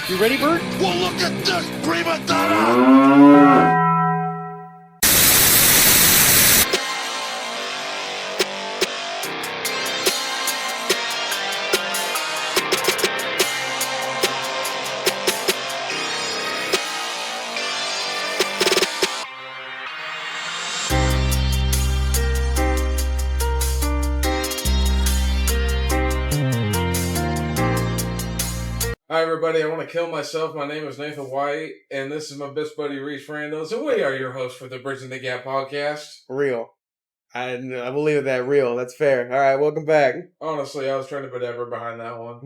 You ready, Bert? Well, look at this, prima donna! Hi everybody, I want to kill myself. My name is Nathan White, and this is my best buddy Reese Randalls, and we are your hosts for the Bridging the Gap podcast. Real. I believe that real. That's fair. All right, welcome back. Honestly, I was trying to put ever behind that one.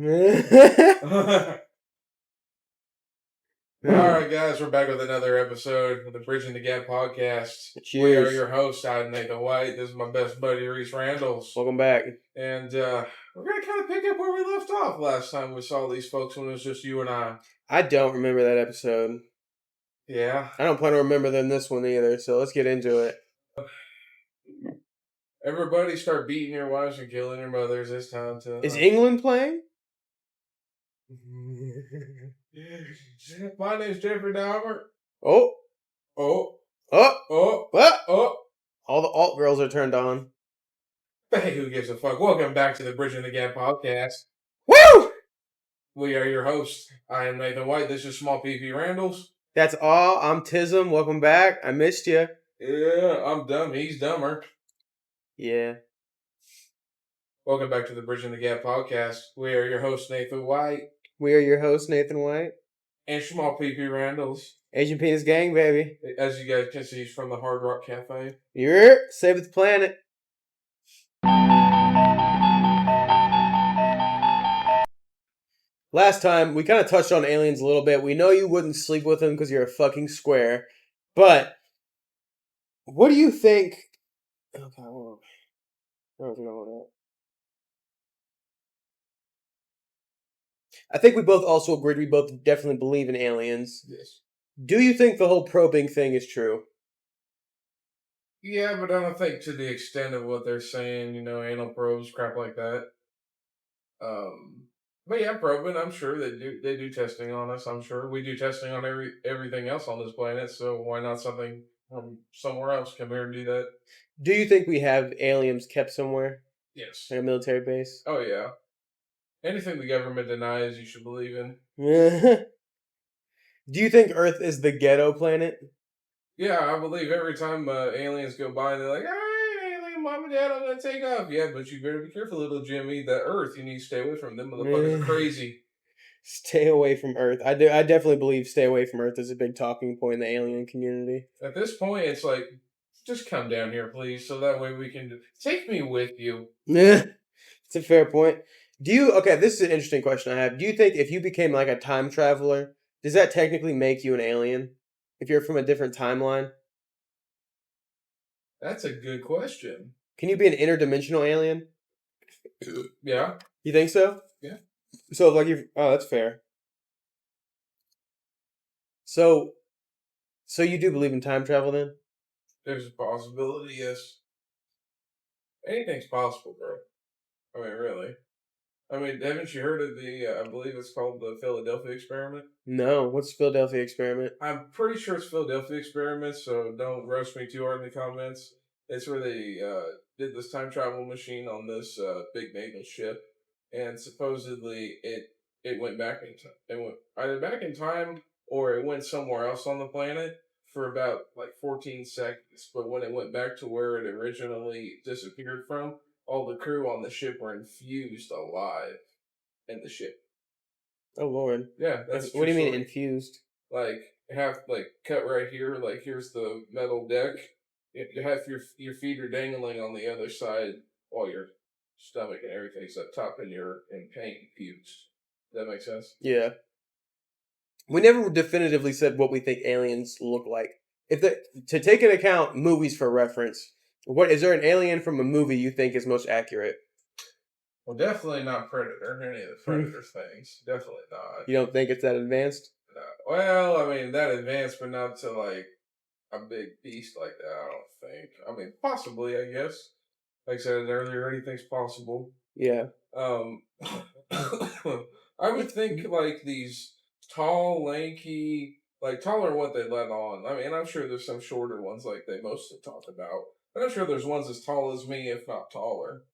Alright guys, we're back with another episode of the Bridging the Gap podcast. Cheers. We are your hosts. I'm Nathan White. This is my best buddy Reese Randalls. Welcome back. And we're going to kind of pick up where we left off last time we saw these folks when it was just you and I. I don't remember that episode. Yeah. I don't plan to remember them this one either, so let's get into it. Everybody start beating your wives and killing your mothers this time too. Is England playing? My name's Jeffrey Dahmer. Oh. Oh. Oh. Oh. What? Oh. All the alt girls are turned on. Hey, who gives a fuck? Welcome back to the Bridging the Gap podcast. Woo! We are your hosts. I am Nathan White. This is Small PP Randalls. That's all. I'm Tism. Welcome back. I missed you. Yeah, I'm dumb. He's dumber. Yeah. Welcome back to the Bridging the Gap podcast. We are your hosts, Nathan White. We are your host, Nathan White. And Small PP Randalls. Asian Penis Gang, baby. As you guys can see, he's from the Hard Rock Cafe. You're save the planet. Last time, we kind of touched on aliens a little bit. We know you wouldn't sleep with them because you're a fucking square. But, what do you think... Okay, whoa. Where's it going at? I think we both also agreed we both definitely believe in aliens. Yes. Do you think the whole probing thing is true? Yeah, but I don't think to the extent of what they're saying, anal probes, crap like that. But yeah, probing, I'm sure they do testing on us, I'm sure. We do testing on everything else on this planet, so why not something from somewhere else come here and do that? Do you think we have aliens kept somewhere? Yes. Like a military base? Oh yeah. Anything the government denies, you should believe in. Do you think Earth is the ghetto planet? Yeah, I believe every time aliens go by, they're like, "Hey, alien, mom and dad, I'm gonna take off." Yeah, but you better be careful, little Jimmy. The Earth, you need to stay away from them. Motherfuckers are crazy. Stay away from Earth. I definitely believe stay away from Earth is a big talking point in the alien community. At this point, it's like, just come down here, please, so that way we can take me with you. Yeah, it's a fair point. Okay, this is an interesting question I have. Do you think if you became like a time traveler, does that technically make you an alien? If you're from a different timeline? That's a good question. Can you be an interdimensional alien? Yeah. You think so? Yeah. So, like, that's fair. So you do believe in time travel then? There's a possibility, yes. Anything's possible, bro. I mean, really. I mean, haven't you heard of I believe it's called the Philadelphia experiment? No. What's the Philadelphia experiment? I'm pretty sure it's Philadelphia experiment, so don't roast me too hard in the comments. It's where they did this time travel machine on this big naval ship, and supposedly it went back in time. It went either back in time or it went somewhere else on the planet for about like 14 seconds. But when it went back to where it originally disappeared from, all the crew on the ship were infused alive in the ship. Oh, Lord. Yeah, that's what do you mean story. infused? Like, cut right here, like, here's the metal deck. You have your feet are dangling on the other side while your stomach and everything's up top and you're in pain, fused. Does that make sense? Yeah. We never definitively said what we think aliens look like. To take into account movies for reference, is there an alien from a movie you think is most accurate? Well, definitely not Predator. Any of the Predator things. Definitely not. You don't think it's that advanced? No. Well, I mean, that advanced, but not to, like, a big beast like that, I don't think. I mean, possibly, I guess. Like I said earlier, anything's possible. Yeah. I would think, like, these tall, lanky, like taller than what they let on. I mean, I'm sure there's some shorter ones like they mostly talk about. But I'm sure there's ones as tall as me, if not taller.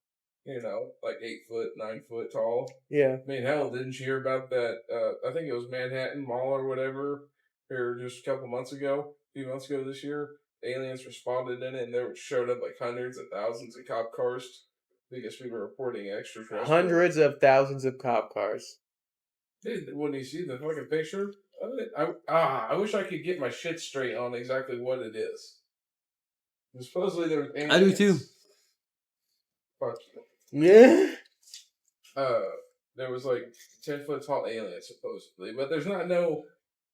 You know, like 8 foot, 9 foot tall. Yeah. I mean, hell, didn't you hear about that? I think it was Manhattan Mall or whatever, here just a couple months ago, a few months ago this year. Aliens were spotted in it, and they showed up like hundreds of thousands of cop cars. Because people were reporting extraterrestrial. Hundreds of thousands of cop cars. Dude, when you see the fucking picture of it, I wish I could get my shit straight on exactly what it is. Supposedly there was aliens. I do too. Fuck. Yeah. There was like 10-foot tall aliens supposedly, but there's not no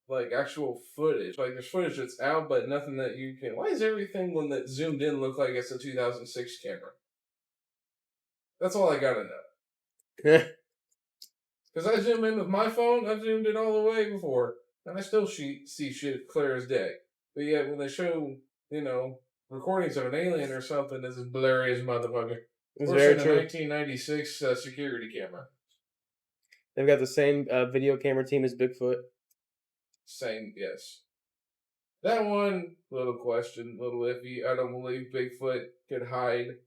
like actual footage. Like there's footage that's out, but nothing that you can. Why is everything when that zoomed in look like it's a 2006 camera? That's all I gotta know. Because I zoom in with my phone, I've zoomed in all the way before, and I still see shit clear as day. But yet when they show, recordings of an alien or something, it's as blurry as motherfucker. It's Worse very than true. a 1996 security camera. They've got the same video camera team as Bigfoot. Same, yes. That one, little question, little iffy. I don't believe Bigfoot could hide.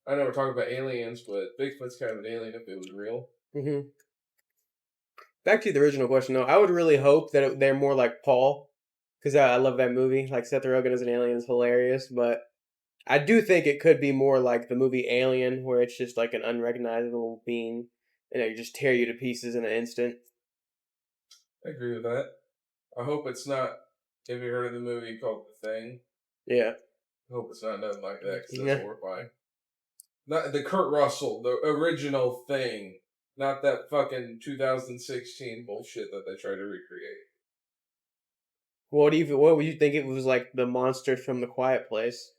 I know we're talking about aliens, but Bigfoot's kind of an alien if it was real. Mm-hmm. Back to the original question, though, I would really hope that they're more like Paul, because I love that movie. Like Seth Rogen as an alien is hilarious, but I do think it could be more like the movie Alien, where it's just like an unrecognizable being, and it just tear you to pieces in an instant. I agree with that. I hope it's not. Have you heard of the movie called The Thing? Yeah. I hope it's not nothing like that, because Yeah. that's horrifying. Not the Kurt Russell, the original Thing. Not that fucking 2016 bullshit that they try to recreate. What would you think it was like the monster from The Quiet Place?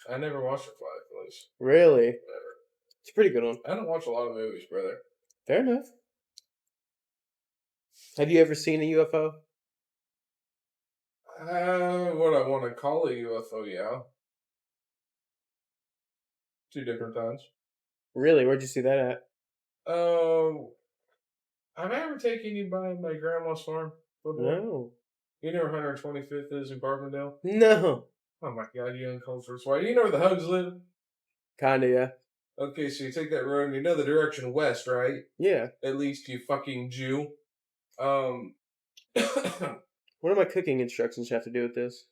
I never watched The Quiet Place. Really? Never. It's a pretty good one. I don't watch a lot of movies, brother. Fair enough. Have you ever seen a UFO? What I want to call a UFO, yeah. 2 different times. Really? Where'd you see that at? Have I ever taken you by my grandma's farm before? No. You know where 125th is in Carbondale? No. Oh my god, you uncultured swine. Do you know where the Hugs live? Kinda, yeah. Okay, so you take that road and you know the direction west, right? Yeah. At least, you fucking Jew. What do my cooking instructions have to do with this?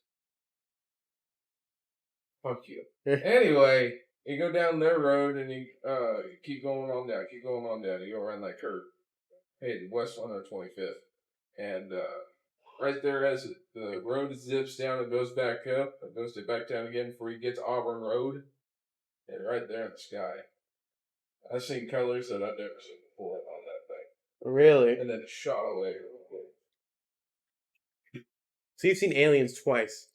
Fuck you. Anyway, you go down their road and you keep going on down, You go around that curve. Hey, west 125th. And right there, as the road zips down, it goes back up. It goes back down again before you get to Auburn Road. And right there in the sky. I've seen colors that I've never seen before on that thing. Really? And then it shot away real quick. So you've seen Aliens twice?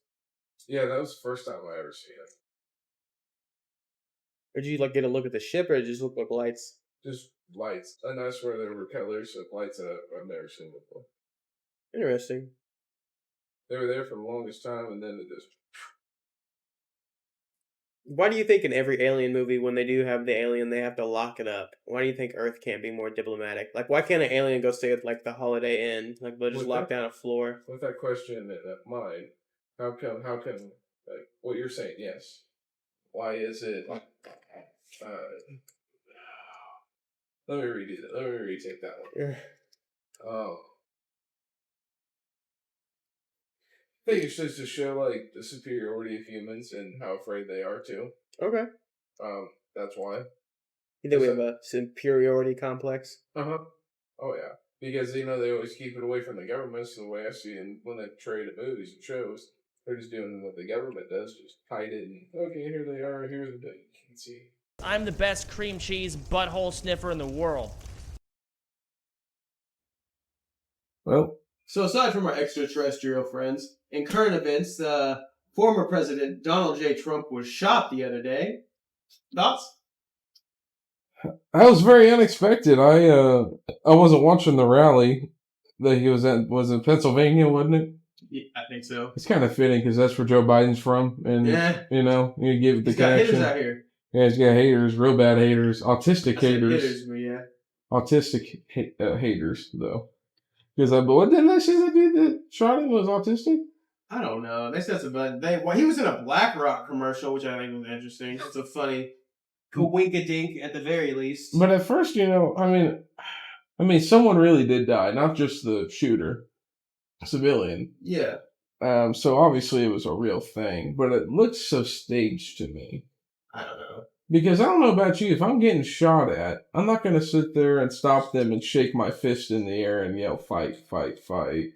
Yeah, that was the first time I ever seen it. Or did you like get a look at the ship, or did it just look like lights? Just lights. And I swear there were colors of lights that I've never seen before. Interesting. They were there for the longest time, and then it just... Why do you think in every Alien movie, when they do have the alien, they have to lock it up? Why do you think Earth can't be more diplomatic? Like, why can't an alien go stay at, like, the Holiday Inn? Like, they'll just lock down a floor. With that question in mind, how come, like, what you're saying, yes. Why is it... let me redo that. Let me retake that one. I think it's just to show, like, the superiority of humans and how afraid they are, too. Okay. That's why. You think we have a superiority complex? Uh-huh. Oh, yeah. Because, they always keep it away from the government, so the way I see it, and when they trade at movies and shows, they're just doing what the government does, just hide it, and, okay, here they are, here's the thing, you can see. I'm the best cream cheese butthole sniffer in the world. Well. So aside from our extraterrestrial friends, in current events, former President Donald J. Trump was shot the other day. Thoughts? That was very unexpected. I wasn't watching the rally that he was at. Was it Pennsylvania, wasn't it? Yeah, I think so. It's kind of fitting because that's where Joe Biden's from, and you give the He's got connection. haters out here. Yeah, he's got haters, real bad haters, autistic haters. Hitters, yeah. Autistic haters, though. Because but what didn't I say that dude that shot him was autistic? I don't know. They said something. He was in a BlackRock commercial, which I think was interesting. It's a funny wink-a-dink at the very least. But at first, I mean, someone really did die, not just the shooter, civilian. Yeah. So obviously it was a real thing, but it looks so staged to me. I don't know. Because I don't know about you, if I'm getting shot at, I'm not going to sit there and stop them and shake my fist in the air and yell, fight, fight, fight.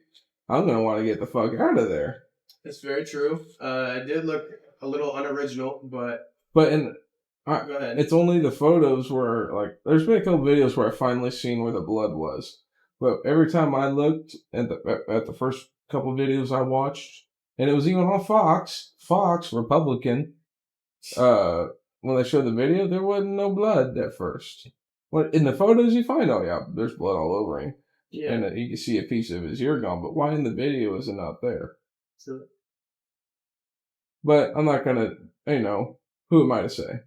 I'm going to want to get the fuck out of there. That's very true. It did look a little unoriginal, but... Go ahead. It's only the photos where, like, there's been a couple videos where I finally seen where the blood was. But every time I looked at the first couple videos I watched, and it was even on Fox, Republican, when they showed the video, there wasn't no blood at first. But in the photos, you find, oh yeah, there's blood all over him. Yeah. And you can see a piece of his ear gone, but why in the video is it not there? So, but I'm not gonna, who am I to say?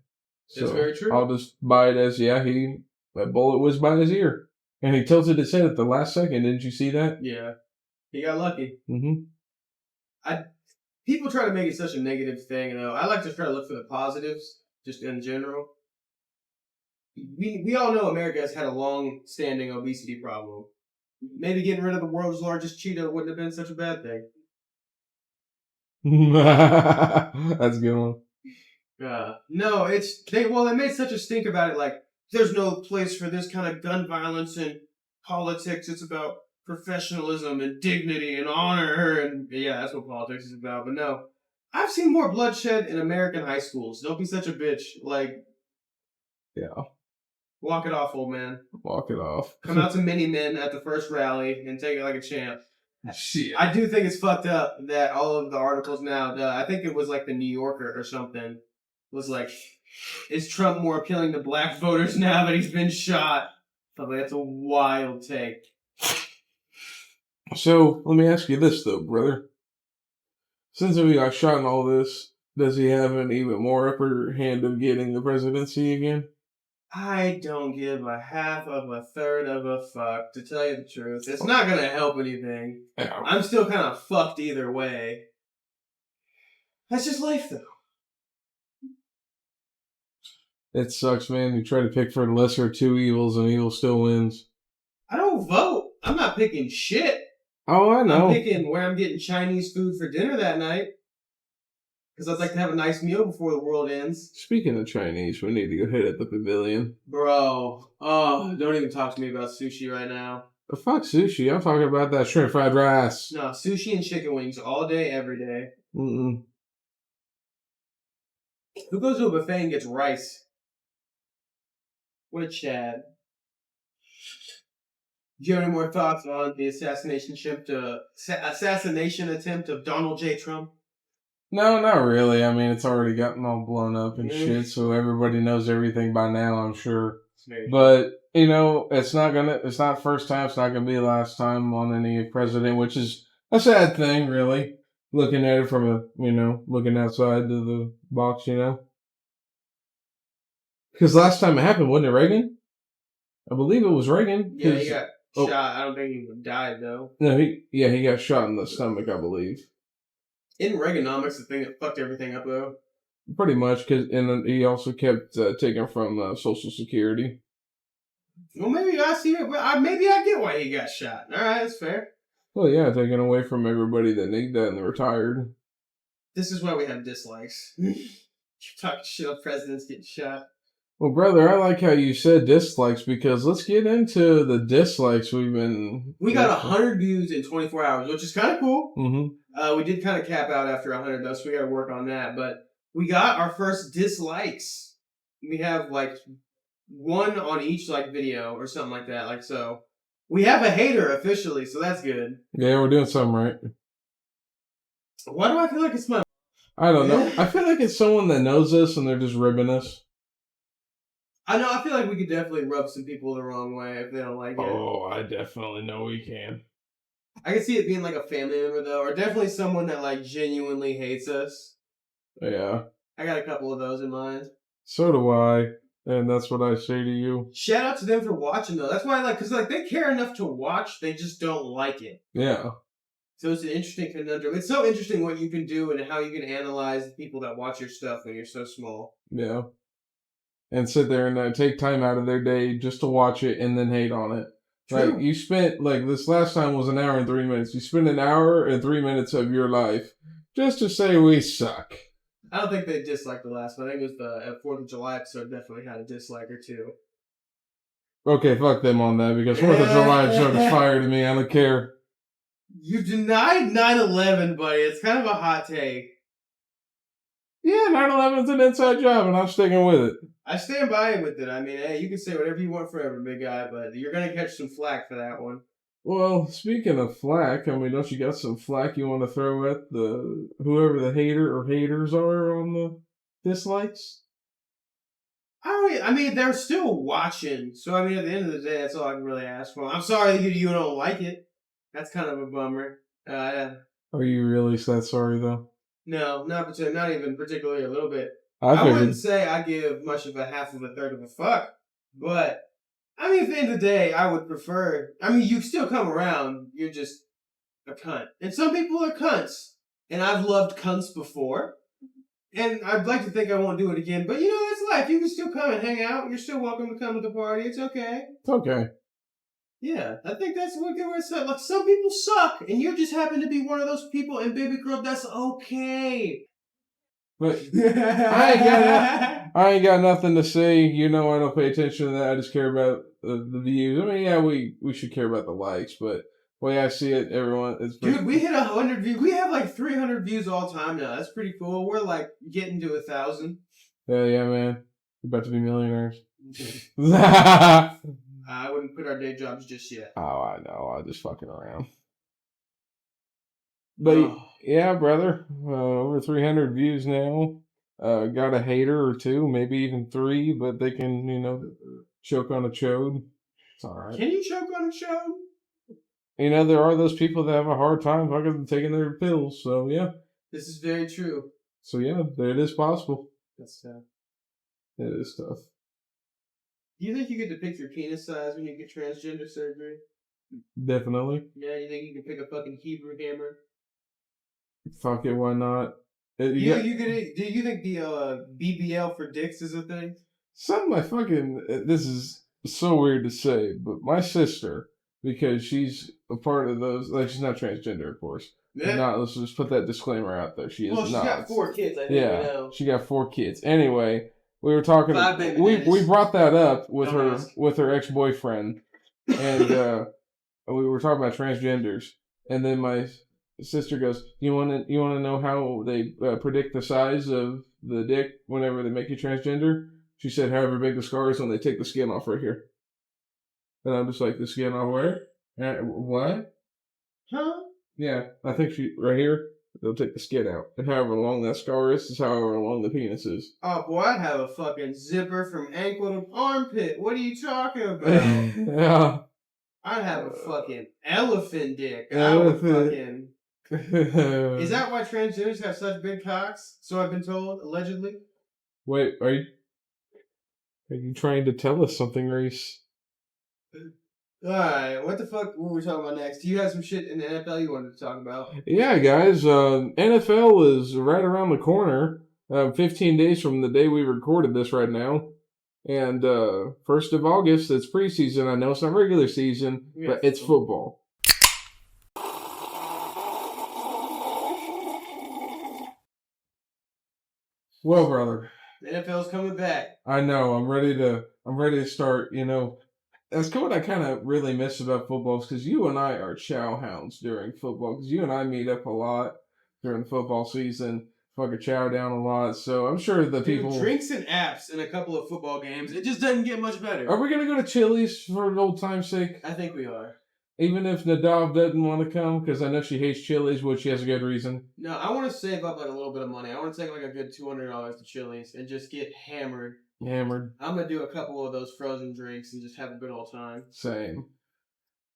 That's very true. I'll just buy it as, that bullet was by his ear. And he tilted his head at the last second, didn't you see that? Yeah. He got lucky. Mm-hmm. People try to make it such a negative thing, though. I like to try to look for the positives, just in general. We all know America has had a long-standing obesity problem. Maybe getting rid of the world's largest cheetah wouldn't have been such a bad thing. That's a good one. No, they made such a stink about it, like, there's no place for this kind of gun violence in politics. It's about professionalism and dignity and honor, and yeah, that's what politics is about. But no, I've seen more bloodshed in American high schools. Don't be such a bitch. Like, yeah. Walk it off, old man. Walk it off. Come out to Mini-Men at the first rally and take it like a champ. Shit. I do think it's fucked up that all of the articles now, I think it was like the New Yorker or something, was like, is Trump more appealing to black voters now that he's been shot? So that's a wild take. So, let me ask you this, though, brother. Since he got shot in all this, does he have an even more upper hand of getting the presidency again? I don't give a half of a third of a fuck, to tell you the truth. It's not going to help anything. Yeah. I'm still kind of fucked either way. That's just life, though. It sucks, man. You try to pick for the lesser of two evils and evil still wins. I don't vote. I'm not picking shit. Oh, I know. I'm picking where I'm getting Chinese food for dinner that night. Because I'd like to have a nice meal before the world ends. Speaking of Chinese, we need to go hit at the pavilion. Bro. Oh, don't even talk to me about sushi right now. The fuck sushi? I'm talking about that shrimp fried rice. No, sushi and chicken wings all day, every day. Mm-mm. Who goes to a buffet and gets rice? What a Chad. Do you have any more thoughts on the assassination attempt of Donald J. Trump? No, not really. I mean, it's already gotten all blown up and shit, so everybody knows everything by now, I'm sure. But, it's not first time, it's not going to be the last time on any president, which is a sad thing, really. Looking at it from looking outside of the box, Because last time it happened, wasn't it Reagan? I believe it was Reagan. Yeah, he got shot. I don't think he died, though. No, he got shot in the stomach, I believe. Isn't Reaganomics the thing that fucked everything up, though? Pretty much, and he also kept taking from Social Security. Well, maybe I see it. Maybe I get why he got shot. All right, that's fair. Well, yeah, taking away from everybody that needed that and they're retired. This is why we have dislikes. You're talking shit on presidents getting shot. Well, brother, I like how you said dislikes because let's get into the dislikes we've been... We got 100 views in 24 hours, which is kind of cool. Mm-hmm. We did kind of cap out after 100, though, so we got to work on that. But we got our first dislikes. We have, one on each, video or something like that. So we have a hater officially, so that's good. Yeah, we're doing something right. Why do I feel like it's my... I don't know. I feel like it's someone that knows us and they're just ribbing us. I know. I feel like we could definitely rub some people the wrong way if they don't like it. Oh, I definitely know we can. I can see it being like a family member, though, or definitely someone that, genuinely hates us. Yeah. I got a couple of those in mind. So do I. And that's what I say to you. Shout out to them for watching though. That's why I like, cause like they care enough to watch, they just don't like it. Yeah. So it's an interesting conundrum. It's so interesting what you can do and how you can analyze the people that watch your stuff when you're so small. Yeah. And sit there and take time out of their day just to watch it and then hate on it. True. Like, you spent, like, this last time was an hour and 3 minutes. You spent an hour and 3 minutes of your life just to say we suck. I don't think they disliked the last one. I think it was the 4th of July episode definitely had a dislike or two. Okay, fuck them on that, because 4th of July episode is fire to me. I don't care. You denied 9/11, buddy. It's kind of a hot take. Yeah, 9/11's an inside job, and I'm sticking with it. I stand by with it. I mean, hey, you can say whatever you want forever, big guy, but you're going to catch some flack for that one. Well, speaking of flack, I mean, don't you got some flack you want to throw at the whoever the hater or haters are on the dislikes? I mean, they're still watching. So, I mean, at the end of the day, that's all I can really ask for. I'm sorry that you don't like it. That's kind of a bummer. Are you really that sorry, though? No, not even particularly a little bit. I wouldn't say I give much of a half of a third of a fuck. But, I mean, at the end of the day, I would prefer... I mean, you still come around. You're just a cunt. And some people are cunts. And I've loved cunts before. And I'd like to think I won't do it again. But, you know, that's life. You can still come and hang out. You're still welcome to come to the party. It's okay. It's okay. Yeah, I think that's what it was. Like, some people suck. And you just happen to be one of those people. And, baby girl, that's okay. But I ain't got nothing to say. You know, I don't pay attention to that. I just care about the views. I mean, yeah, we should care about the likes, but the way I see it, everyone is. Dude, we hit 100 views. We have like 300 views all time now. That's pretty cool. We're like getting to 1,000. Yeah, man. We're about to be millionaires. I wouldn't quit our day jobs just yet. Oh, I know. I'm just fucking around. But yeah, brother, over 300 views now. Got a hater or two, maybe even 3, but they can, you know, choke on a chode. It's all right. Can you choke on a chode? You know, there are those people that have a hard time fucking taking their pills. So yeah. This is very true. So yeah, it is possible. That's tough. It is tough. Do you think you get to pick your penis size when you get transgender surgery? Definitely. Yeah, you think you can pick a fucking Hebrew hammer? Fuck it, why not? Do you think the BBL for dicks is a thing? Some of my fucking... This is so weird to say, but my sister, because she's a part of those... Like, she's not transgender, of course. Yeah. Not, let's just put that disclaimer out there. She is not. Well, she's got 4 kids, I think. Yeah, we know. she got 4 kids. Anyway, we were talking... 5 baby we brought that up with Dumbass. with her ex-boyfriend. And we were talking about transgenders. And then my sister goes, you want to know how they predict the size of the dick whenever they make you transgender? She said, however big the scar is when they take the skin off right here. And I'm just like, the skin off where? What? Huh? Yeah, I think right here, they'll take the skin out. And however long that scar is however long the penis is. Oh, boy, I'd have a fucking zipper from ankle to armpit. What are you talking about? Yeah. I'd have a fucking elephant dick. Elephant. I would fucking... Is that why transgenders have such big cocks? So I've been told, allegedly. Wait, are you trying to tell us something, Reese? Alright, what the fuck were we talking about next? Do you have some shit in the NFL you wanted to talk about? Yeah, guys, NFL is right around the corner. 15 days from the day we recorded this right now. And 1st of August, it's preseason. I know it's not regular season, but it's football. Well, brother, The NFL's coming back. I know. I'm ready to start. You know, that's what I kind of really miss about football, because you and I are chow hounds during football. Because you and I meet up a lot during the football season, fucking chow down a lot. So I'm sure the people drinks and apps in a couple of football games. It just doesn't get much better. Are we gonna go to Chili's for old time's sake? I think we are. Even if Nadav doesn't want to come, because I know she hates Chili's, which she has a good reason. No, I want to save up like a little bit of money. I want to take like a good $200 to Chili's and just get hammered. Hammered. I'm gonna do a couple of those frozen drinks and just have a good old time. Same.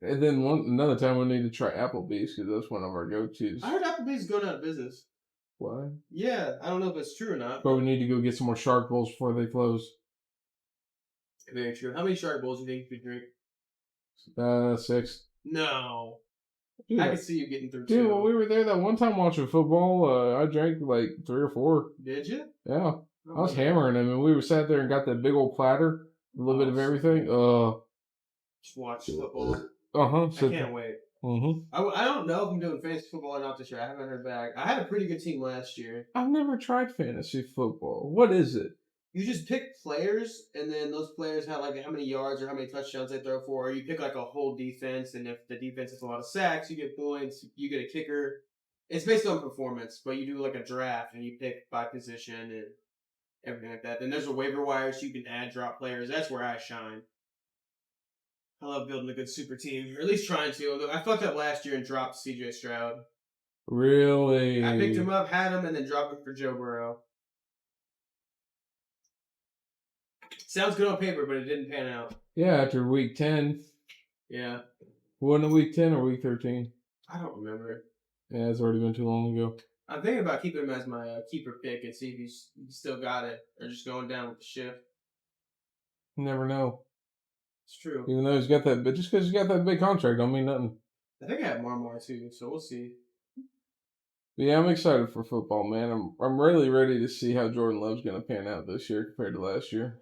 And then another time we need to try Applebee's, because that's one of our go-tos. I heard Applebee's going out of business. What? Yeah, I don't know if it's true or not. But we need to go get some more shark bowls before they close. Very true. How many Shark Bowls do you think you could drink? 6. No. Dude, I could see you getting through dude, two. when we were there that one time watching football, I drank like 3 or 4. Did you? Yeah. Oh, I was hammering them, and we were sat there and got that big old platter, a little bit of everything. Just watch football. I can't wait. Mm-hmm. I don't know if I'm doing fantasy football or not this year. I haven't heard back. I had a pretty good team last year. I've never tried fantasy football. What is it? You just pick players, and then those players have like how many yards or how many touchdowns they throw for. Or you pick like a whole defense, and if the defense has a lot of sacks, you get points. You get a kicker. It's based on performance, but you do like a draft, and you pick by position and everything like that. Then there's a waiver wire, so you can add drop players. That's where I shine. I love building a good super team, or at least trying to. Although I fucked up last year and dropped CJ Stroud. Really? I picked him up, had him, and then dropped him for Joe Burrow. Sounds good on paper, but it didn't pan out. Yeah, after week 10. Yeah. Wasn't it week 10 or week 13? I don't remember. Yeah, it's already been too long ago. I'm thinking about keeping him as my keeper pick and see if he's still got it, or just going down with the shift. You never know. It's true. Even though he's got that, but just because he's got that big contract don't mean nothing. I think I have more too, so we'll see. But yeah, I'm excited for football, man. I'm really ready to see how Jordan Love's going to pan out this year compared to last year.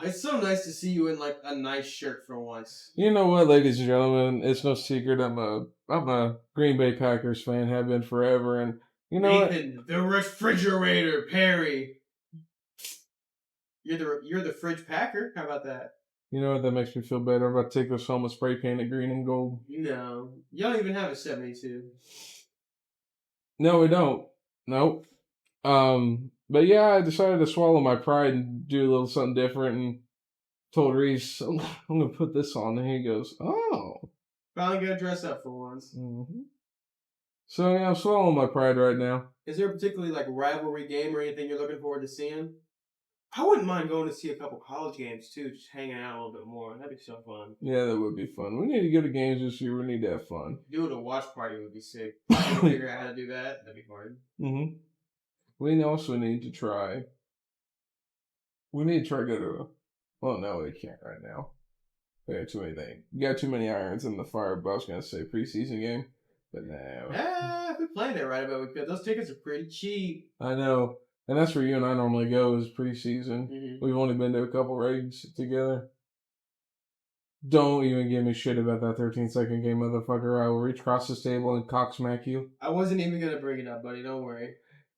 It's so nice to see you in like a nice shirt for once. You know what, ladies and gentlemen? It's no secret I'm a Green Bay Packers fan, have been forever, and you know Nathan, the refrigerator, Perry. You're the fridge packer. How about that? You know what? That makes me feel better. I'm about to take this home and spray paint it green and gold. No, you don't even have a 72. No, we don't. Nope. But yeah, I decided to swallow my pride and do a little something different, and told Reese, I'm gonna put this on, and he goes, "Oh." Finally gonna dress up for once. Mm-hmm. So yeah, I'm swallowing my pride right now. Is there a particularly like rivalry game or anything you're looking forward to seeing? I wouldn't mind going to see a couple college games too, just hanging out a little bit more. That'd be so fun. Yeah, that would be fun. We need to go to games this year. We need to have fun. Doing a watch party would be sick. Figure out how to do that. That'd be hard. Mm-hmm. We also need to try. We need to try to go to. Well, no, we can't right now. We got too many things. You got too many irons in the fire. But I was gonna say preseason game, but no. If we planned it right about it, those tickets are pretty cheap. I know. And that's where you and I normally go is preseason. Mm-hmm. We've only been to a couple ratings together. Don't even give me shit about that 13-second game, motherfucker. I will reach across this table and cock smack you. I wasn't even going to bring it up, buddy. Don't worry.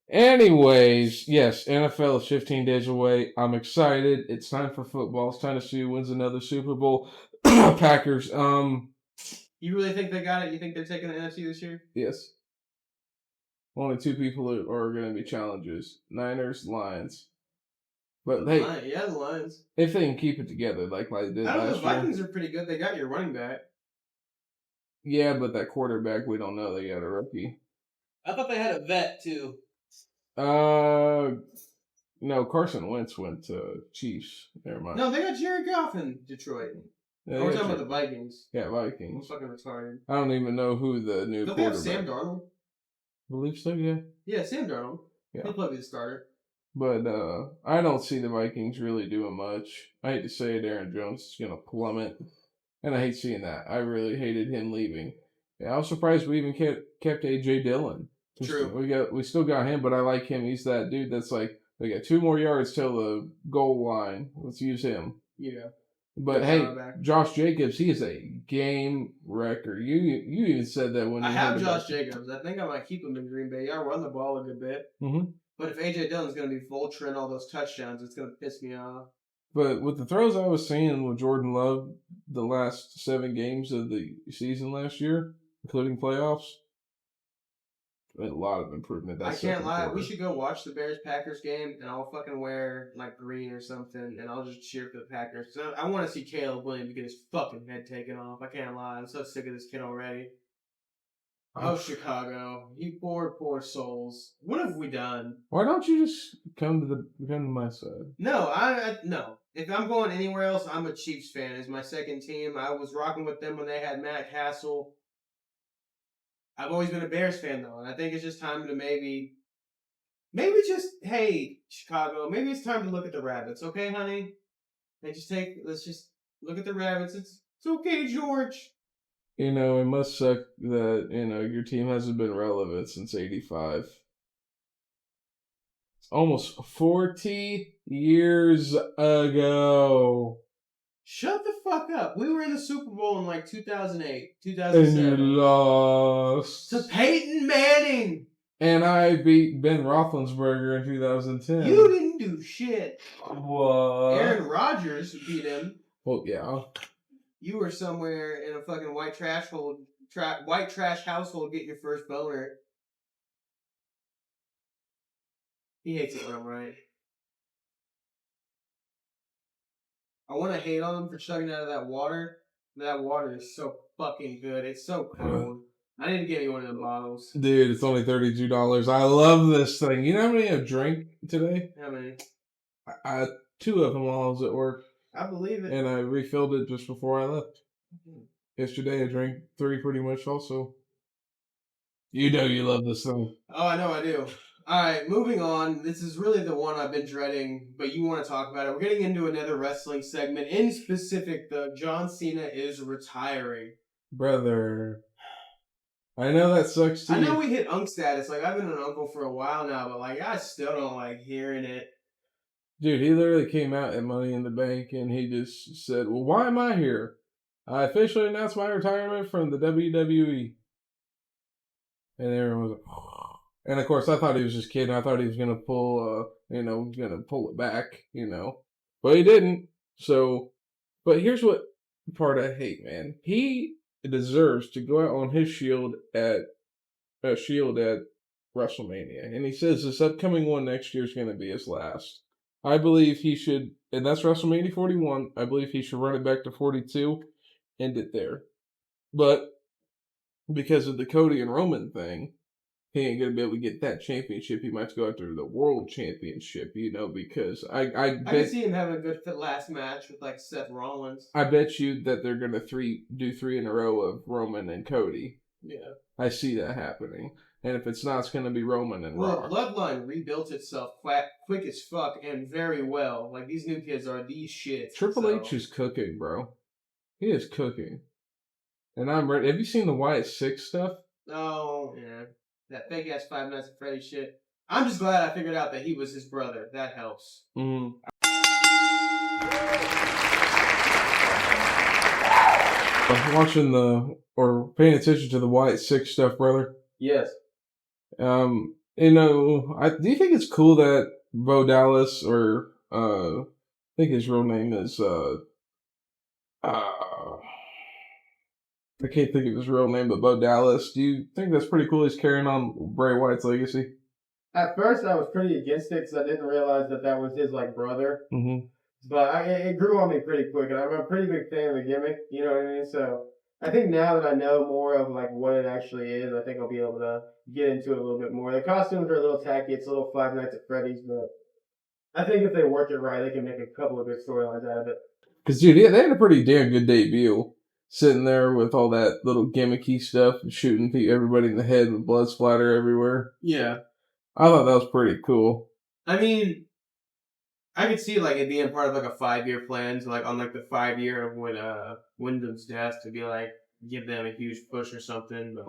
Anyways, yes, NFL is 15 days away. I'm excited. It's time for football. It's time to see who wins another Super Bowl. Packers. You really think they got it? You think they're taking the NFC this year? Yes. Only 2 people are going to be challengers. Niners, Lions. But the Lions. If they can keep it together like they did I don't know. last The Vikings are pretty good. They got your running back. Yeah, but that quarterback, we don't know. They got a rookie. I thought they had a vet too. No, Carson Wentz went to Chiefs. Never mind. No, they got Jared Goff in Detroit. Yeah, we're talking about the Vikings. Yeah, Vikings. I'm fucking retarded. I don't even know who the new Don't they have quarterback. Sam Darnold? I believe so, yeah. Yeah, Sam Darnold. Yeah. He'll probably be the starter. But I don't see the Vikings really doing much. I hate to say it, Aaron Jones is going to plummet. And I hate seeing that. I really hated him leaving. Yeah, I was surprised we even kept A.J. Dillon. True. We still got him, but I like him. He's that dude that's like, we got 2 more yards till the goal line. Let's use him. Yeah. But hey, Josh Jacobs, he is a game wrecker. You even said that when I have Josh Jacobs. I think I might keep him in Green Bay. Y'all run the ball a good bit. Mm-hmm. But if A.J. Dillon's going to be vulturing all those touchdowns, it's going to piss me off. But with the throws I was seeing with Jordan Love the last 7 games of the season last year, including playoffs, a lot of improvement. I can't lie. We should go watch the Bears-Packers game, and I'll fucking wear, like, green or something, and I'll just cheer for the Packers. So I want to see Caleb Williams get his fucking head taken off. I can't lie. I'm so sick of this kid already. Oh, Chicago. You poor souls. What have we done? Why don't you just come to my side? No, no. If I'm going anywhere else, I'm a Chiefs fan. It's my second team. I was rocking with them when they had Matt Castle. I've always been a Bears fan, though, and I think it's just time to maybe just, hey, Chicago, maybe it's time to look at the Rabbits, okay, honey? Let's just look at the rabbits. It's okay, George. You know, it must suck that, you know, your team hasn't been relevant since 85. It's almost 40 years ago. Shut the fuck up. We were in the Super Bowl in like 2008, And you 2007. lost. To Peyton Manning. And I beat Ben Roethlisberger in 2010. You didn't do shit. What? Aaron Rodgers beat him. Well, yeah. You were somewhere in a fucking white trash household getting your first boner. He hates it when I'm right. I want to hate on him for chugging out of that water. That water is so fucking good. It's so cold. I need to get you one of them bottles. Dude, it's only $32. I love this thing. You know how many I drank today? How many? I had 2 of them while I was at work. I believe it. And I refilled it just before I left. Yesterday I drank 3 pretty much also. You know you love this thing. Oh, I know I do. Alright, moving on. This is really the one I've been dreading, but you want to talk about it. We're getting into another wrestling segment. In specific, the John Cena is retiring. Brother. I know that sucks to I you. know we hit unk status. Like, I've been an uncle for a while now, but like, I still don't like hearing it. Dude, he literally came out at Money in the Bank and he just said, well, why am I here? I officially announced my retirement from the WWE. And everyone was like, oh. And of course, I thought he was just kidding. I thought he was going to pull, pull it back, But he didn't. So, but here's what part I hate, man. He deserves to go out on his shield at WrestleMania. And he says this upcoming one next year is going to be his last. I believe he should, and that's WrestleMania 41. I believe he should run it back to 42, end it there. But because of the Cody and Roman thing, he ain't going to be able to get that championship. He might go after the world championship, because I can see him having a good last match with like Seth Rollins. I bet you that they're going to do 3 in a row of Roman and Cody. Yeah. I see that happening. And if it's not, it's going to be Roman and Rock. Bloodline rebuilt itself quick as fuck and very well. Like, these new kids are these shits. Triple H is cooking, bro. He is cooking. And I'm ready. Have you seen the Wyatt 6 stuff? Oh, yeah. That fake-ass Five Nights at Freddy's shit. I'm just glad I figured out that he was his brother. That helps. Mm. Paying attention to the Wyatt 6 stuff, brother? Yes. Do you think it's cool that Bo Dallas, or I think his real name is I can't think of his real name, but Bo Dallas. Do you think that's pretty cool? He's carrying on Bray Wyatt's legacy. At first, I was pretty against it because I didn't realize that was his like brother. Mm-hmm. But it grew on me pretty quick, and I'm a pretty big fan of the gimmick. You know what I mean? So I think now that I know more of like what it actually is, I think I'll be able to get into it a little bit more. The costumes are a little tacky. It's a little Five Nights at Freddy's, but I think if they work it right, they can make a couple of good storylines out of it. Because, dude, yeah, they had a pretty damn good debut. Sitting there with all that little gimmicky stuff, shooting everybody in the head with blood splatter everywhere. Yeah. I thought that was pretty cool. I mean, I could see like it being part of like a 5-year plan to like on like the 5-year of Wyndham's death to be like give them a huge push or something. But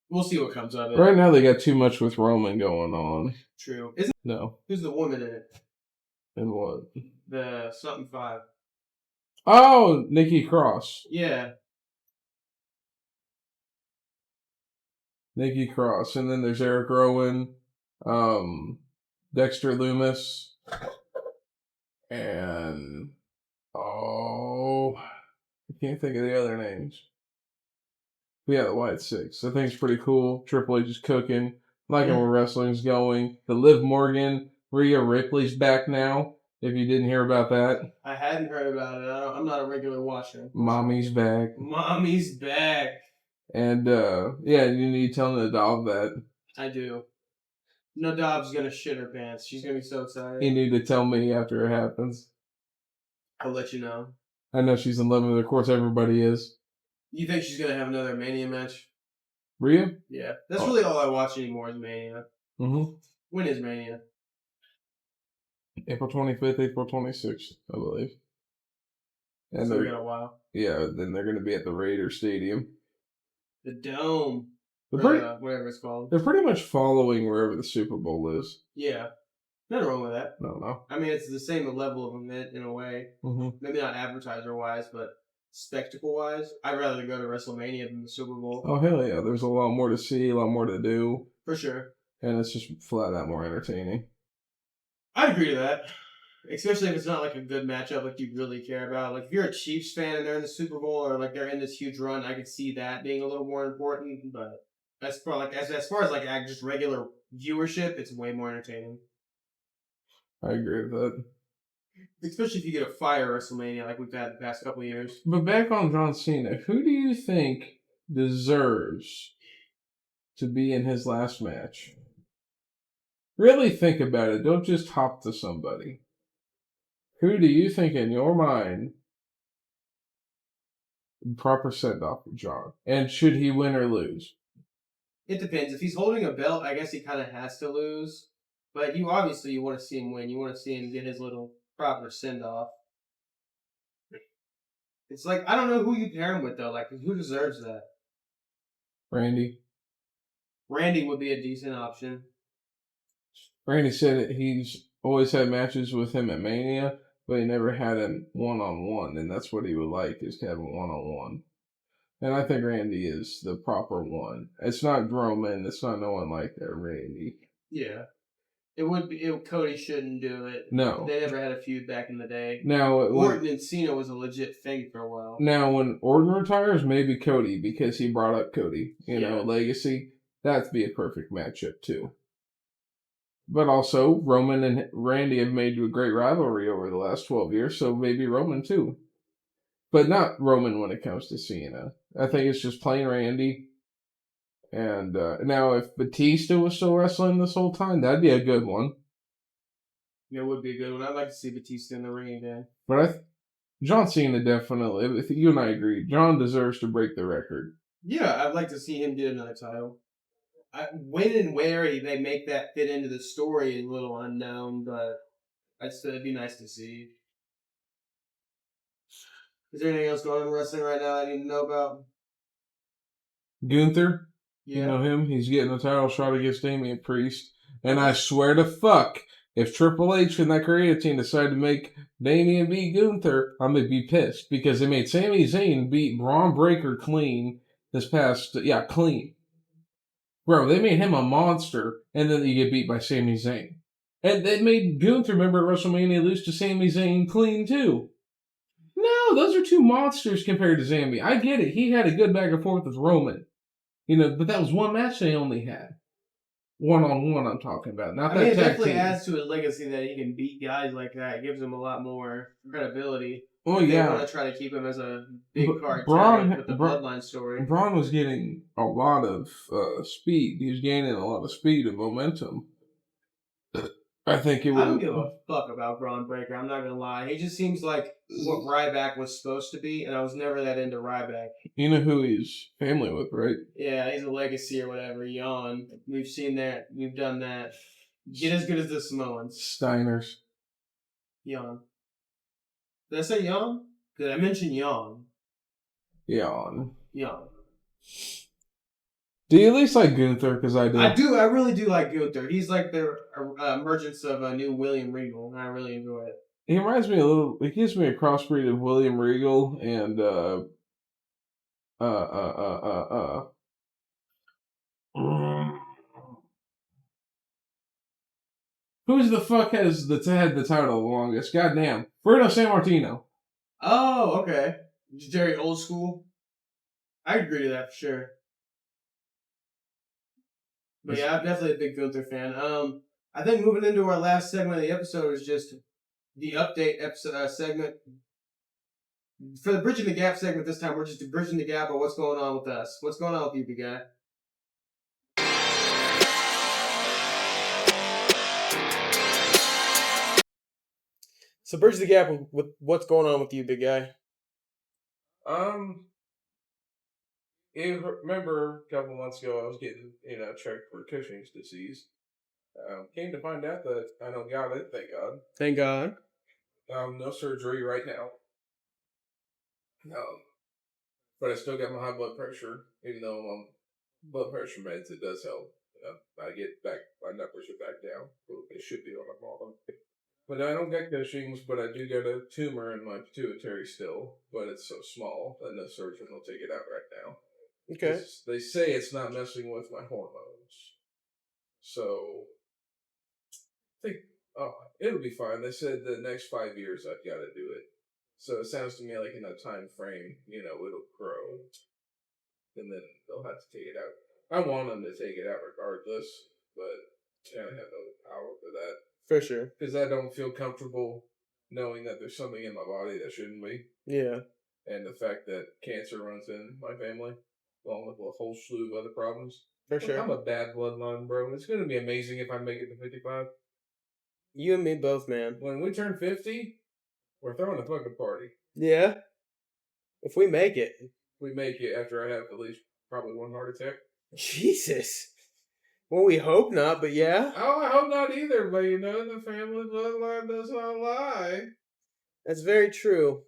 we'll see what comes of it. Right now they got too much with Roman going on. True. No. Who's the woman in it? And what? The something 5. Oh, Nikki Cross. Yeah. Nikki Cross. And then there's Eric Rowan, Dexter Lumis, and I can't think of the other names. Yeah, the Wyatt 6. I think it's pretty cool. Triple H is cooking. Liking where wrestling's going. The Liv Morgan, Rhea Ripley's back now. If you didn't hear about that. I hadn't heard about it. I'm not a regular watcher. Mommy's back. Mommy's back. And, you need to tell Nadav that. I do. Nadav's gonna shit her pants. She's gonna be so excited. You need to tell me after it happens. I'll let you know. I know she's in love with her. Of course, everybody is. You think she's gonna have another Mania match? Rhea? Yeah. That's really all I watch anymore is Mania. Mm-hmm. When is Mania? April 25th, April 26th, I believe. And So we got a while. yeah, then they're going to be at the Raider Stadium. The Dome. They're Or pretty, whatever it's called. they're pretty much following wherever the Super Bowl is. Yeah. Nothing wrong with that. No. I mean, it's the same level of event in a way. Mm-hmm. Maybe not advertiser-wise, but spectacle-wise. I'd rather go to WrestleMania than the Super Bowl. Oh, hell yeah. There's a lot more to see, a lot more to do. For sure. And it's just flat out more entertaining. I'd agree to that. Especially if it's not like a good matchup like you really care about. Like if you're a Chiefs fan and they're in the Super Bowl or like they're in this huge run, I could see that being a little more important. But as far as like just regular viewership, it's way more entertaining. I agree with that. Especially if you get a fire WrestleMania like we've had the past couple of years. But back on John Cena, who do you think deserves to be in his last match? Really think about it. Don't just hop to somebody. Who do you think in your mind proper send off for John? And should he win or lose? It depends. If he's holding a belt, I guess he kind of has to lose. But you want to see him win. You want to see him get his little proper send off. It's like I don't know who you pair him with though. Like who deserves that? Randy. Randy would be a decent option. Randy said that he's always had matches with him at Mania, but he never had a one-on-one, and that's what he would like, is to have a one-on-one. And I think Randy is the proper one. It's not Roman. It's not no one like that, Randy. Yeah. It would be. Cody shouldn't do it. No. They never had a feud back in the day. Now, Orton and Cena was a legit thing for a while. Now, when Orton retires, maybe Cody, because he brought up Cody. You know, legacy. That'd be a perfect matchup, too. But also, Roman and Randy have made a great rivalry over the last 12 years, so maybe Roman, too. But not Roman when it comes to Cena. I think it's just plain Randy. And now, if Batista was still wrestling this whole time, that'd be a good one. Yeah, it would be a good one. I'd like to see Batista in the ring again. But John Cena definitely, if you and I agree, John deserves to break the record. Yeah, I'd like to see him get another title. When and where they make that fit into the story is a little unknown, but it'd be nice to see. Is there anything else going on in wrestling right now I need to know about? Gunther, yeah. You know him? He's getting a title shot against Damian Priest. And I swear to fuck, if Triple H and that creative team decide to make Damian beat Gunther, I'm going to be pissed. Because they made Sami Zayn beat Braun Breaker clean this past... Yeah, clean. Bro, they made him a monster, and then you get beat by Sami Zayn. And they made Gunther, remember at WrestleMania, lose to Sami Zayn clean, too. No, those are two monsters compared to Sami. I get it. He had a good back and forth with Roman. You know, but that was one match they only had. One-on-one I'm talking about. Not that it definitely team. adds to his legacy that he can beat guys like that. It gives him a lot more credibility. Oh, they yeah. want to try to keep him as a big card with the bloodline story. Braun was getting a lot of speed. He was gaining a lot of speed and momentum. I think it would. I don't give a fuck about Braun Breaker. I'm not gonna lie. He just seems like what Ryback was supposed to be, and I was never that into Ryback. You know who he's family with, right? Yeah, he's a legacy or whatever. Yawn. We've seen that. We've done that. Get as good as the Samoans. Steiners. Yawn. Did I say yawn? Did I mention yawn? Yawn. Yawn. Do you at least like Gunther? Because I do. I do. I really do like Gunther. He's like the emergence of a new William Regal, and I really enjoy it. He reminds me a little. He gives me a crossbreed of William Regal and Who's the fuck has had the title the longest? Goddamn, Bruno Sammartino. Oh, okay. Very old school. I agree to that for sure. But yeah, I'm definitely a big Gunther fan. I think moving into our last segment of the episode is just the update episode segment. For the Bridging the Gap segment this time, we're just bridging the gap of what's going on with us. What's going on with you, big guy? So bridge the gap with what's going on with you, big guy. You remember a couple months ago I was getting, checked for Cushing's disease. Came to find out that I don't got it, thank God. Thank God. No surgery right now. No. But I still got my high blood pressure, even though I'm on blood pressure meds, it does help. I get back, my numbers are back down. They should be on a bottom. But I don't get Cushing's, but I do get a tumor in my pituitary still, but it's so small that no surgeon will take it out right now. Okay. They say it's not messing with my hormones. So, I think, it'll be fine. They said the next 5 years I've got to do it. So it sounds to me like in a time frame, it'll grow. And then they'll have to take it out. I want them to take it out regardless, but I don't have no power for that. For sure. Because I don't feel comfortable knowing that there's something in my body that shouldn't be. Yeah. And the fact that cancer runs in my family, along with a whole slew of other problems. For sure. I'm a bad bloodline, bro. It's going to be amazing if I make it to 55. You and me both, man. When we turn 50, we're throwing a fucking party. Yeah. If we make it. We make it after I have at least probably one heart attack. Jesus. Well, we hope not, but yeah. Oh, I hope not either, but the family bloodline does not lie. That's very true.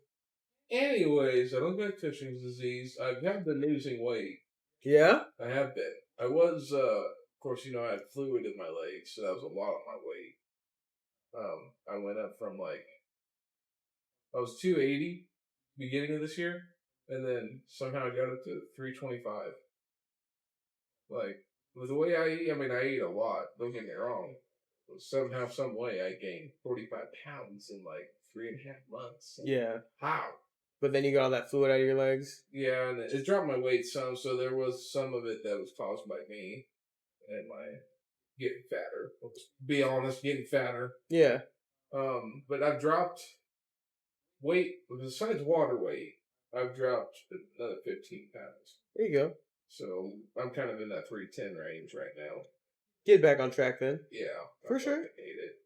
Anyways, I don't get Cushing's disease. I have been losing weight. Yeah? I have been. I was, of course, I had fluid in my legs, so that was a lot of my weight. I went up from I was 280 beginning of this year, and then somehow I got up to 325. With the way I eat, I eat a lot, don't get me wrong. But somehow, some way, I gained 45 pounds in 3.5 months. Yeah. How? But then you got all that fluid out of your legs? Yeah, and it dropped my weight some, so there was some of it that was caused by me and my getting fatter. Let's be honest, getting fatter. Yeah. But I've dropped weight, besides water weight, I've dropped another 15 pounds. There you go. So I'm kind of in that 310 range right now. Get back on track then. Yeah. For sure. I hate it.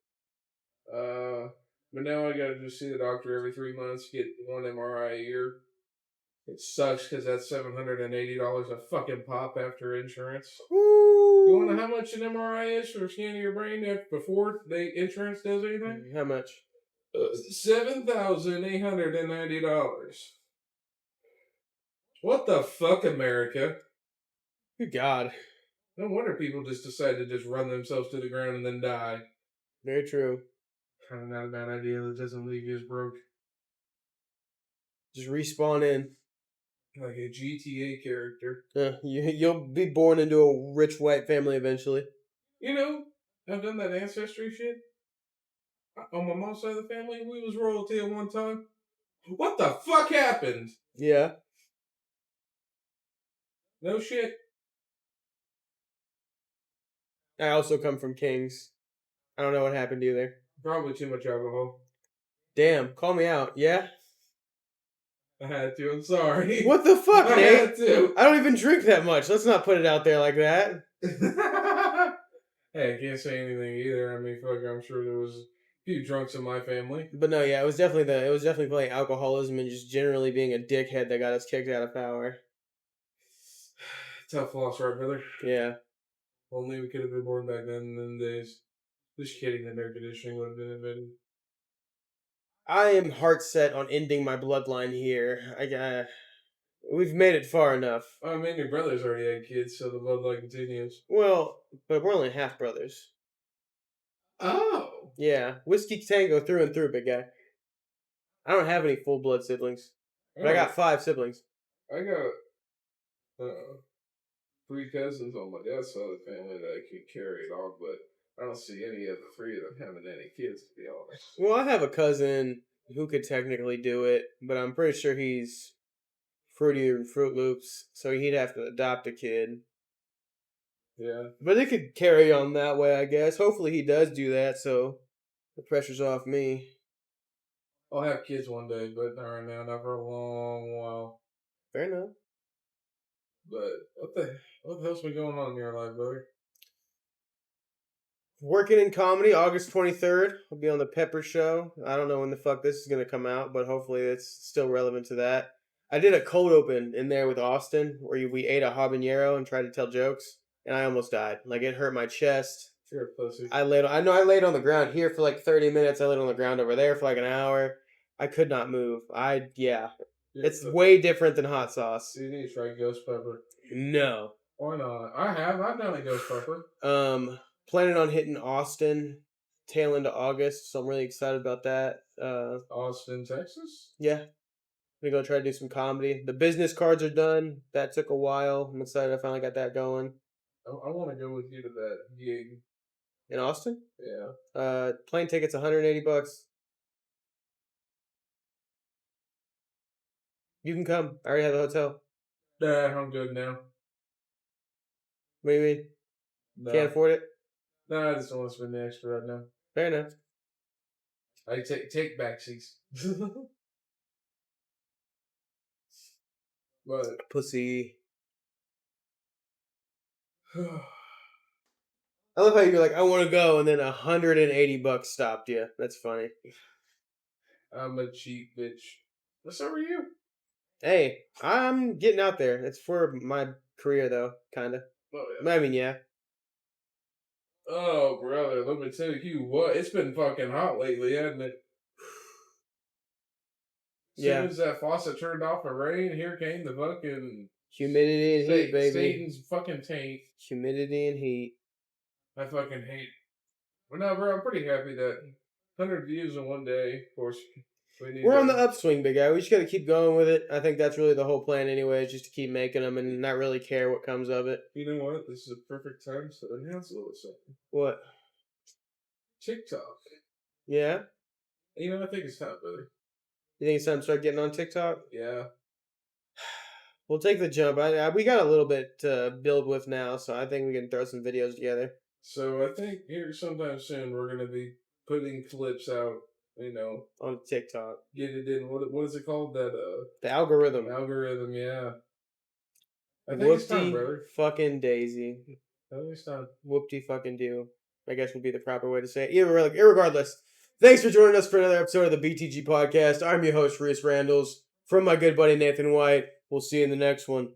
But now I gotta just see the doctor every 3 months, get one MRI a year. It sucks because that's $780 a fucking pop after insurance. Ooh. You wanna know how much an MRI is for scanning your brain before the insurance does anything? How much? $7,890. What the fuck, America? Good God. No wonder people just decide to just run themselves to the ground and then die. Very true. Kind of not a bad idea. That doesn't leave you as broke. Just respawn in. Like a GTA character. You'll be born into a rich white family eventually. I've done that ancestry shit. On my mom's side of the family, we was royalty at one time. What the fuck happened? Yeah. No shit. I also come from kings. I don't know what happened either. Probably too much alcohol. Damn, call me out. Yeah? I had to. I'm sorry. What the fuck, I Nate? had to. I don't even drink that much. Let's not put it out there like that. Hey, I can't say anything either. Fuck, I'm sure there was a few drunks in my family. But no, yeah, it was definitely probably alcoholism and just generally being a dickhead that got us kicked out of power. Tough loss, right, brother? Yeah. Only we could have been born back then in them days. Just kidding, the air conditioning would have been invented. I am heart set on ending my bloodline here. We've made it far enough. Your brother's already had kids, so the bloodline continues. Well, but we're only half brothers. Oh! Yeah, Whiskey Tango through and through, big guy. I don't have any full blood siblings, but I got 5 siblings. I got 3 cousins on my dad's side of the family that I can carry it on, but I don't see any of the 3 of them having any kids, to be honest. Well, I have a cousin who could technically do it, but I'm pretty sure he's fruitier than Fruit Loops, so he'd have to adopt a kid. Yeah. But it could carry on that way, I guess. Hopefully he does do that, so the pressure's off me. I'll have kids one day, but not right now, not for a long while. Fair enough. But what the hell's been going on in your life, brother? Working in comedy, August 23rd. I'll be on the Pepper Show. I don't know when the fuck this is going to come out, but hopefully it's still relevant to that. I did a cold open in there with Austin where we ate a habanero and tried to tell jokes, and I almost died. It hurt my chest. You're a pussy. I laid on the ground here for like 30 minutes. I laid on the ground over there for like an hour. I could not move. It's way different than hot sauce. You need to try ghost pepper. No. Why not? I've done a ghost pepper. Planning on hitting Austin tail into August, so I'm really excited about that. Austin, Texas? Yeah. I'm gonna go try to do some comedy. The business cards are done. That took a while. I'm excited I finally got that going. I want to go with you to that gig. In Austin? Yeah. Plane tickets $180. You can come. I already have the hotel. Nah, I'm good now. What do you mean? No. Can't afford it? Nah, I just don't want to spend the extra right now. Fair enough. I take backseats. But Pussy. I love how you're like, I want to go, and then $180 stopped you. That's funny. I'm a cheap bitch. So are you. Hey, I'm getting out there. It's for my career, though, kind of. Oh, yeah. I mean, yeah. Oh, brother, let me tell you what. It's been fucking hot lately, hasn't it? As soon as that faucet turned off of rain, here came the fucking humidity and heat, baby. Satan's fucking tank. Humidity and heat. I fucking hate. But no, bro, I'm pretty happy that 100 views in one day. Of course, we're on the upswing, big guy. We just got to keep going with it. I think that's really the whole plan, anyway, is just to keep making them and not really care what comes of it. You know what? This is a perfect time to announce a little something. What? TikTok. Yeah. You know, I think it's time, brother. You think it's time to start getting on TikTok? Yeah. We'll take the jump. We got a little bit to build with now, so I think we can throw some videos together. So I think here sometime soon we're going to be putting clips out, you know. On TikTok. Get it in. What is it called? That The algorithm. Algorithm, yeah. I think it's time, brother. Fucking daisy. I think it's time. Whoopty fucking do. I guess would be the proper way to say it. Irregardless, thanks for joining us for another episode of the BTG podcast. I'm your host, Reese Randalls. From my good buddy Nathan White. We'll see you in the next one.